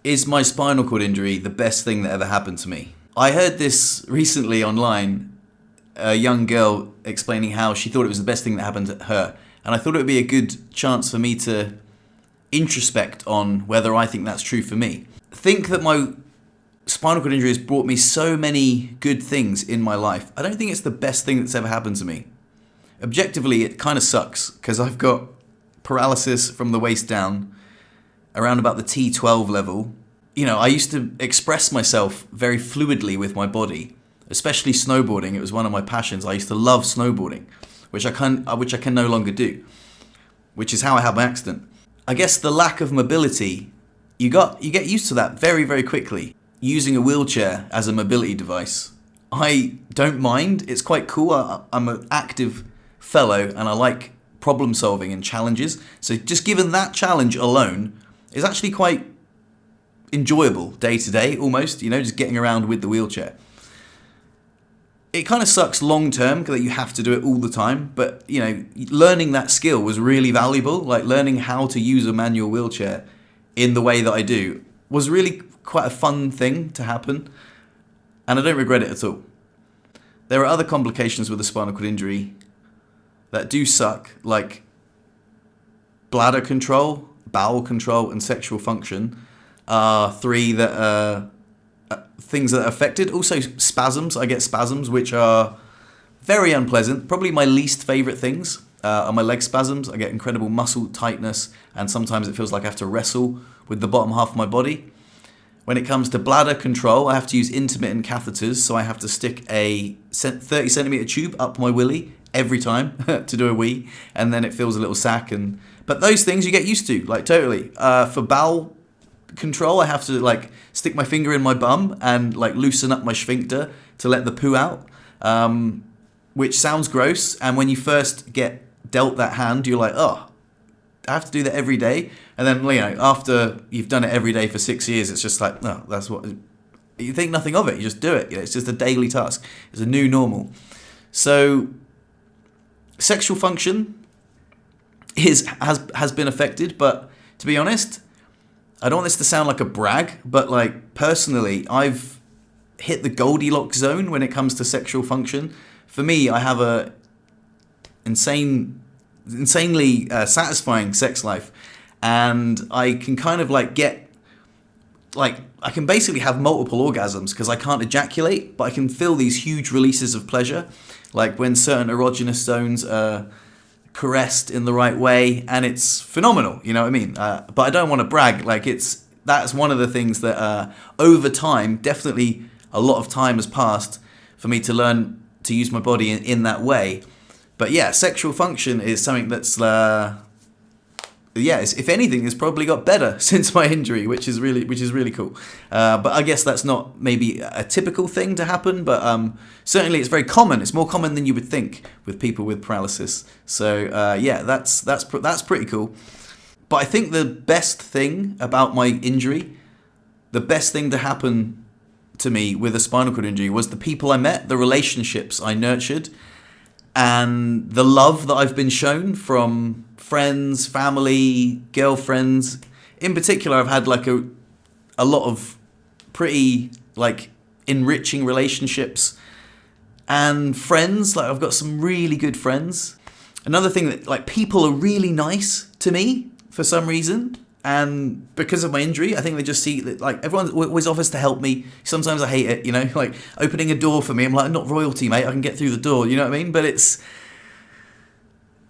Is my spinal cord injury the best thing that ever happened to me? I heard this recently online, a young girl explaining how she thought it was the best thing that happened to her. And I thought it would be a good chance for me to introspect on whether I think that's true for me. Think that my spinal cord injury has brought me so many good things in my life. I don't think it's the best thing that's ever happened to me. Objectively, it kind of sucks because I've got paralysis from the waist down around about the T12 level. You know, I used to express myself very fluidly with my body, especially snowboarding. It was one of my passions. I used to love snowboarding, which I can no longer do, which is how I had my accident. I guess the lack of mobility, you get used to that very, very quickly. Using a wheelchair as a mobility device, I don't mind. It's quite cool. I'm an active fellow and I like problem solving and challenges. So just given that challenge alone is actually quite enjoyable day to day almost, you know, just getting around with the wheelchair. It kind of sucks long term that you have to do it all the time, but you know, learning that skill was really valuable. Like learning how to use a manual wheelchair in the way that I do was really quite a fun thing to happen, and I don't regret it at all. There are other complications with a spinal cord injury that do suck, like bladder control, bowel control, and sexual function are three that are things that are affected. Also spasms. I get spasms, which are very unpleasant. Probably my least favorite things are my leg spasms. I get incredible muscle tightness, and sometimes it feels like I have to wrestle with the bottom half of my body. When it comes to bladder control, I have to use intermittent catheters, so I have to stick a 30 centimeter tube up my willy every time to do a wee, and then it fills a little sack. But those things you get used to, like totally. For bowel control, I have to like stick my finger in my bum and like loosen up my sphincter to let the poo out, which sounds gross. And when you first get dealt that hand, you're like, oh, I have to do that every day. And then, you know, after you've done it every day for 6 years, it's just like, no, that's what, you think nothing of it. You just do it. You know, it's just a daily task. It's a new normal. So sexual function has been affected, but to be honest, I don't want this to sound like a brag, but like personally, I've hit the Goldilocks zone when it comes to sexual function. For me, I have a insanely satisfying sex life, and I can kind of like get like I can basically have multiple orgasms because I can't ejaculate, but I can feel these huge releases of pleasure, like when certain erogenous zones are caressed in the right way, and it's phenomenal, you know what I mean? But I don't want to brag. Like that's one of the things that over time, definitely a lot of time has passed for me to learn to use my body in that way. But yeah, sexual function is something that's if anything, it's probably got better since my injury, which is really cool. But I guess that's not maybe a typical thing to happen, but certainly it's very common. It's more common than you would think with people with paralysis. So that's pretty cool. But I think the best thing about my injury, the best thing to happen to me with a spinal cord injury was the people I met, the relationships I nurtured, and the love that I've been shown from friends, family, girlfriends. In particular, I've had like a lot of pretty like enriching relationships and friends. Like I've got some really good friends. Another thing that like people are really nice to me for some reason. And because of my injury, I think they just see that like everyone always offers to help me. Sometimes I hate it, you know, like opening a door for me. I'm like, I'm not royalty, mate. I can get through the door. You know what I mean? But it's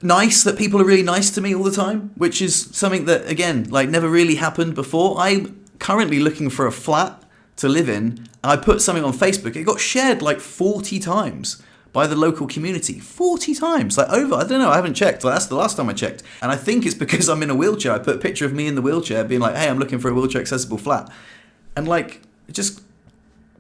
nice that people are really nice to me all the time, which is something that, again, like never really happened before. I'm currently looking for a flat to live in. I put something on Facebook. It got shared like 40 times by the local community. 40 times. Like over, I don't know, I haven't checked. Like, that's the last time I checked. And I think it's because I'm in a wheelchair. I put a picture of me in the wheelchair being like, hey, I'm looking for a wheelchair accessible flat. And like, it just,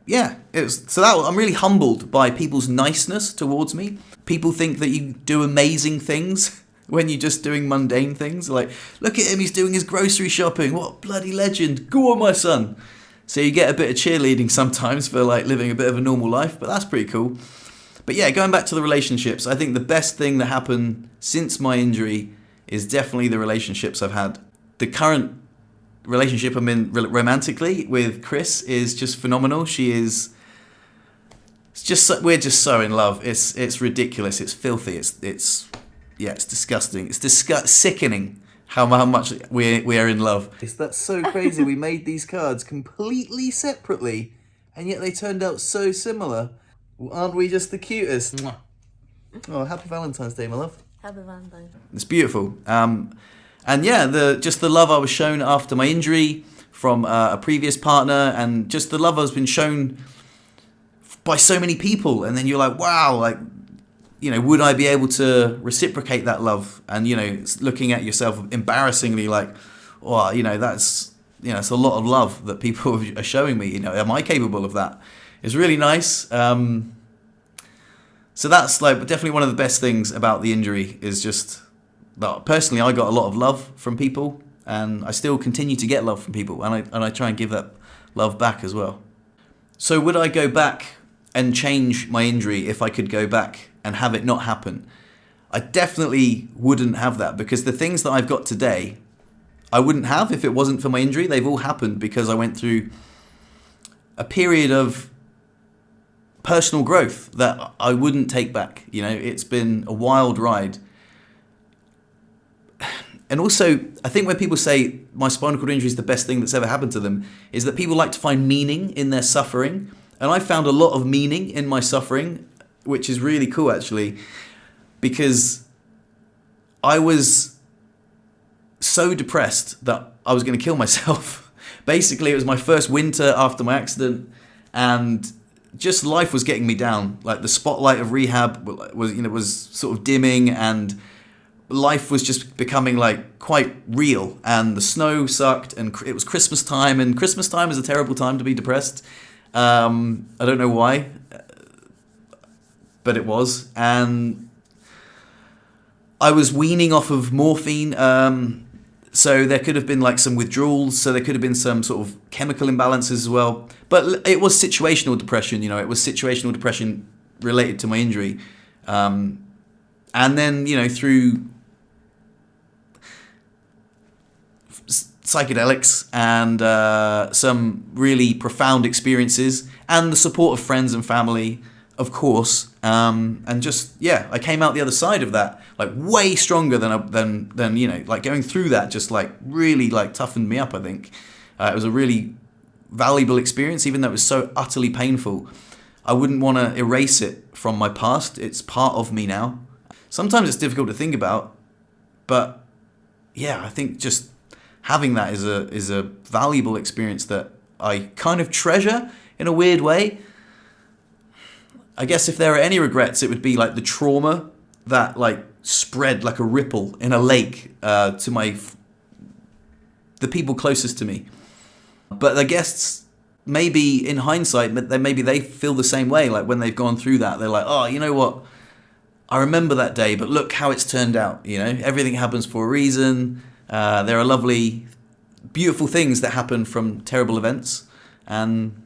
yeah. I'm really humbled by people's niceness towards me. People think that you do amazing things when you're just doing mundane things. Like, look at him, he's doing his grocery shopping. What a bloody legend. Go on, my son. So you get a bit of cheerleading sometimes for like living a bit of a normal life, but that's pretty cool. But yeah, going back to the relationships, I think the best thing that happened since my injury is definitely the relationships I've had. The current relationship I'm in romantically with Chris is just phenomenal. We're just so in love. It's ridiculous. It's filthy. It's disgusting. It's sickening how much we are in love. That's so crazy. We made these cards completely separately, and yet they turned out so similar. Aren't we just the cutest? Mwah. Oh, happy Valentine's Day, my love. Happy Valentine's. It's beautiful. And yeah, the love I was shown after my injury from a previous partner, and just the love I was been shown by so many people, and then you're like, wow, like, you know, would I be able to reciprocate that love? And, you know, looking at yourself embarrassingly like, oh, you know, that's, you know, it's a lot of love that people are showing me. You know, am I capable of that? It's really nice. So that's like definitely one of the best things about the injury is just that personally I got a lot of love from people, and I still continue to get love from people, and I try and give that love back as well. So would I go back and change my injury if I could go back and have it not happen? I definitely wouldn't have that, because the things that I've got today I wouldn't have if it wasn't for my injury. They've all happened because I went through a period of personal growth that I wouldn't take back. You know, it's been a wild ride. And also, I think when people say my spinal cord injury is the best thing that's ever happened to them, is that people like to find meaning in their suffering. And I found a lot of meaning in my suffering, which is really cool actually, because I was so depressed that I was going to kill myself. Basically, it was my first winter after my accident, and just life was getting me down. Like the spotlight of rehab was sort of dimming, and life was just becoming like quite real, and the snow sucked, and it was Christmas time, and Christmas time is a terrible time to be depressed. I don't know why, but it was. And I was weaning off of morphine, so there could have been like some withdrawals, so there could have been some sort of chemical imbalances as well. But it was situational depression, you know, it was situational depression related to my injury. And then, you know, through psychedelics and some really profound experiences and the support of friends and family, of course, and just, yeah, I came out the other side of that like way stronger than you know, like going through that just like really like toughened me up. I think it was a really valuable experience, even though it was so utterly painful. I wouldn't want to erase it from my past. It's part of me now. Sometimes it's difficult to think about, but yeah, I think just having that is a valuable experience that I kind of treasure in a weird way. I guess if there are any regrets, it would be like the trauma that like spread like a ripple in a lake to the people closest to me. But I guess maybe in hindsight, maybe they feel the same way. Like when they've gone through that, they're like, oh, you know what? I remember that day, but look how it's turned out. You know, everything happens for a reason. There are lovely, beautiful things that happen from terrible events. And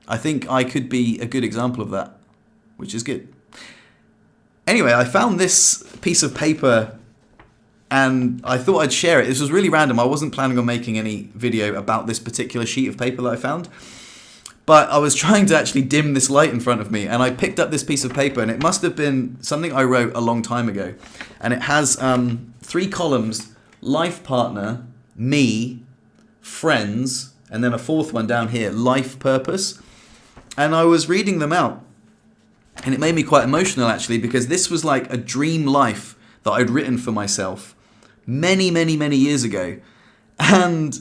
I think I could be a good example of that, which is good. Anyway, I found this piece of paper and I thought I'd share it. This was really random. I wasn't planning on making any video about this particular sheet of paper that I found. But I was trying to actually dim this light in front of me, and I picked up this piece of paper, and it must have been something I wrote a long time ago. And it has 3 columns: life partner, me, friends, and then a 4th one down here, life purpose. And I was reading them out, and it made me quite emotional actually, because this was like a dream life that I'd written for myself many, many, many years ago. And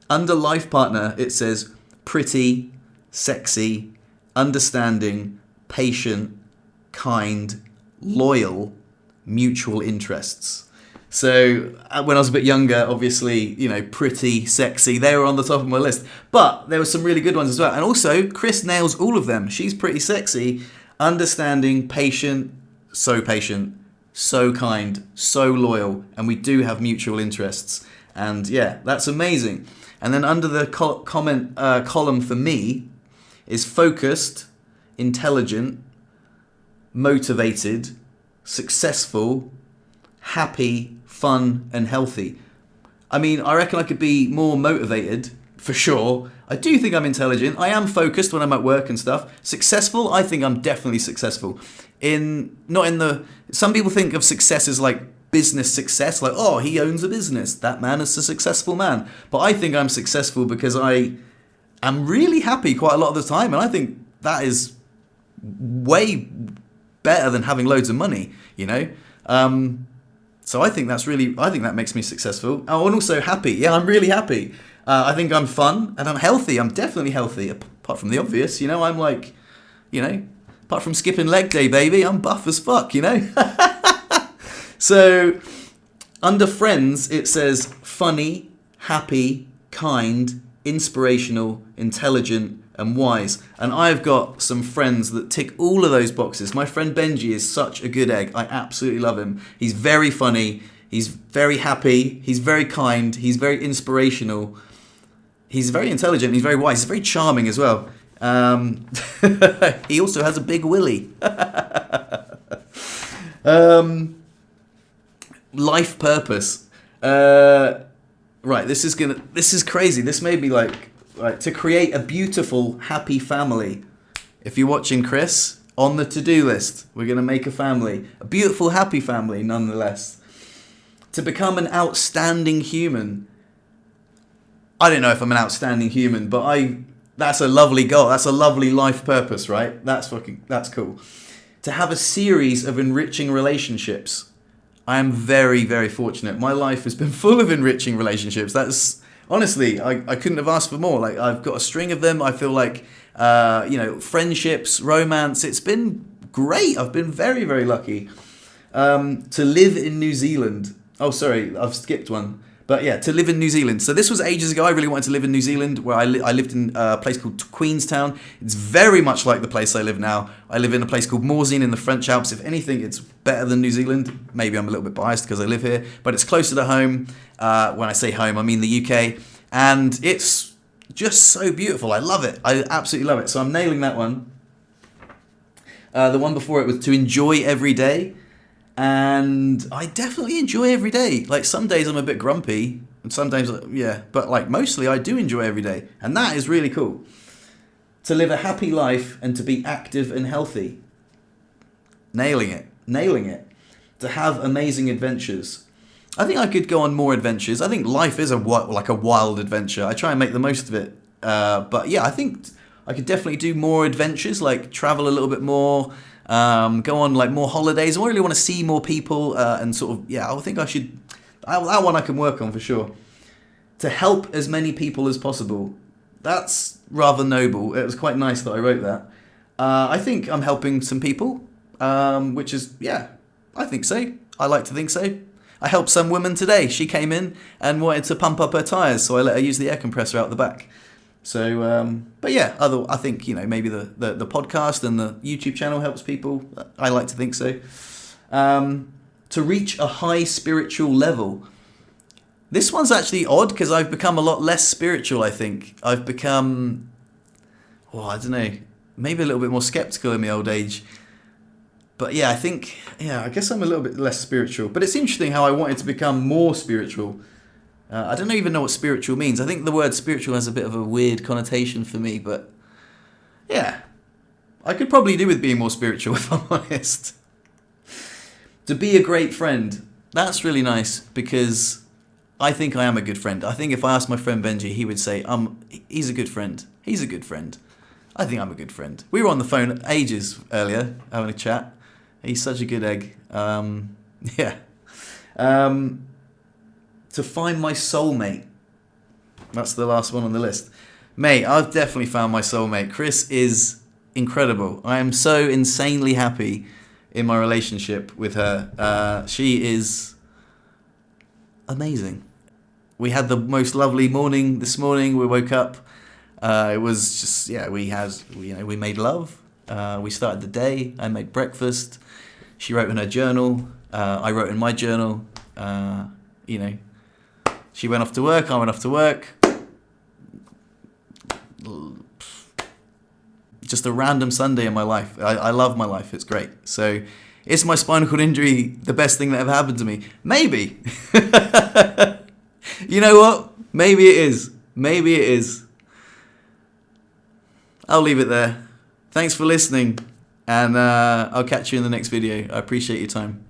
under life partner, it says pretty, sexy, understanding, patient, kind, loyal, mutual interests. So when I was a bit younger, obviously, you know, pretty, sexy, they were on the top of my list. But there were some really good ones as well. And also, Chris nails all of them. She's pretty sexy, understanding, patient, so kind, so loyal. And we do have mutual interests. And yeah, that's amazing. And then under the column for me is focused, intelligent, motivated, successful, happy, fun, and healthy. I mean, I reckon I could be more motivated, for sure. I do think I'm intelligent. I am focused when I'm at work and stuff. Successful? I think I'm definitely successful. Some people think of success as like business success, like, oh, he owns a business. That man is a successful man. But I think I'm successful because I am really happy quite a lot of the time. And I think that is way better than having loads of money, you know? So I think that makes me successful. Oh, and also happy. Yeah, I'm really happy. I think I'm fun and I'm healthy. I'm definitely healthy, apart from the obvious, you know? I'm like, you know, apart from skipping leg day, baby, I'm buff as fuck, you know? So, under friends, it says funny, happy, kind, inspirational, intelligent, and wise. And I've got some friends that tick all of those boxes. My friend Benji is such a good egg. I absolutely love him. He's very funny. He's very happy. He's very kind. He's very inspirational. He's very intelligent. He's very wise. He's very charming as well. He also has a big willy. Life purpose. Right, this is crazy. This made me like to create a beautiful, happy family. If you're watching, Chris, on the to-do list, we're going to make a family. A beautiful, happy family, nonetheless. To become an outstanding human. I don't know if I'm an outstanding human, but that's a lovely goal. That's a lovely life purpose, right? That's cool. To have a series of enriching relationships. I am very, very fortunate. My life has been full of enriching relationships. That's honestly, I couldn't have asked for more. Like, I've got a string of them. I feel like, friendships, romance. It's been great. I've been very, very lucky. To live in New Zealand. Oh, sorry, I've skipped one. But yeah, to live in New Zealand. So this was ages ago. I really wanted to live in New Zealand, where I lived in a place called Queenstown. It's very much like the place I live now. I live in a place called Morzine in the French Alps. If anything, it's better than New Zealand. Maybe I'm a little bit biased because I live here, but it's closer to home. When I say home, I mean the UK. And it's just so beautiful. I love it. I absolutely love it. So I'm nailing that one. The one before it was to enjoy every day. And I definitely enjoy every day. Like, some days I'm a bit grumpy, and sometimes, yeah, but like mostly I do enjoy every day. And that is really cool. To live a happy life and to be active and healthy. Nailing it. To have amazing adventures. I think I could go on more adventures. I think life is like a wild adventure. I try and make the most of it. But yeah, I think I could definitely do more adventures, like travel a little bit more. Go on like more holidays. I really want to see more people and sort of, yeah, I think I should, that one I can work on for sure. To help as many people as possible. That's rather noble. It was quite nice that I wrote that. I think I'm helping some people, which is, yeah, I think so. I like to think so. I helped some woman today. She came in and wanted to pump up her tyres, so I let her use the air compressor out the back. So, but yeah, I think, maybe the podcast and the YouTube channel helps people. I like to think so. To reach a high spiritual level. This one's actually odd because I've become a lot less spiritual, I think. I've become, I don't know, maybe a little bit more skeptical in my old age. But yeah, I guess I'm a little bit less spiritual. But it's interesting how I wanted to become more spiritual. I don't even know what spiritual means. I think the word spiritual has a bit of a weird connotation for me, but yeah, I could probably do with being more spiritual if I'm honest. To be a great friend, that's really nice because I think I am a good friend. I think if I asked my friend Benji, he would say, he's a good friend. He's a good friend. I think I'm a good friend. We were on the phone ages earlier having a chat. He's such a good egg. Yeah. To find my soulmate. That's the last one on the list. Mate, I've definitely found my soulmate. Chris is incredible. I am so insanely happy in my relationship with her. She is amazing. We had the most lovely morning this morning. We woke up. It was just, yeah, we made love. We started the day. I made breakfast. She wrote in her journal. I wrote in my journal. She went off to work, I went off to work. Just a random Sunday in my life. I love my life, it's great. So, is my spinal cord injury the best thing that ever happened to me? Maybe. You know what? Maybe it is. Maybe it is. I'll leave it there. Thanks for listening, and I'll catch you in the next video. I appreciate your time.